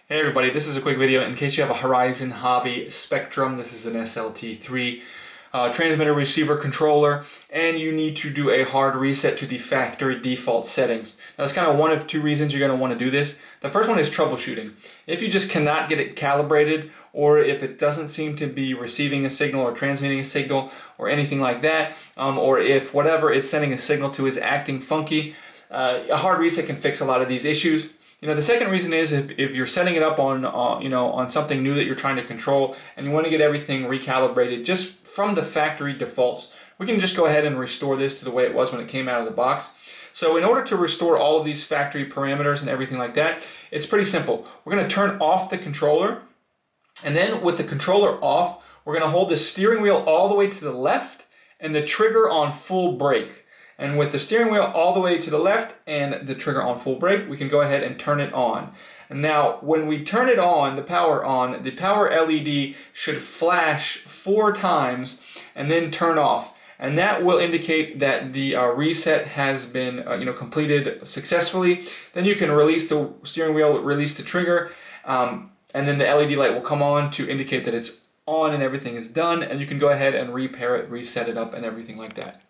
Hey everybody, this is a quick video in case you have a Horizon Hobby Spektrum. This is an SLT3 transmitter receiver controller, and you need to do a hard reset to the factory default settings. Now that's kind of one of two reasons you're going to want to do this. The first one is troubleshooting. If you just cannot get it calibrated, or if it doesn't seem to be receiving a signal or transmitting a signal or anything like that, or if whatever it's sending a signal to is acting funky, a hard reset can fix a lot of these issues. The second reason is if you're setting it up on something new that you're trying to control and you want to get everything recalibrated just from the factory defaults, we can just go ahead and restore this to the way it was when it came out of the box. So in order to restore all of these factory parameters and everything like that, it's pretty simple. We're going to turn off the controller, and then with the controller off, we're going to hold the steering wheel all the way to the left and the trigger on full brake. And with the steering wheel all the way to the left and the trigger on full brake, we can go ahead and turn it on. And now, when we turn it on, the power LED should flash 4 times and then turn off. And that will indicate that the reset has been completed successfully. Then you can release the steering wheel, release the trigger, and then the LED light will come on to indicate that it's on and everything is done. And you can go ahead and repair it, reset it up, and everything like that.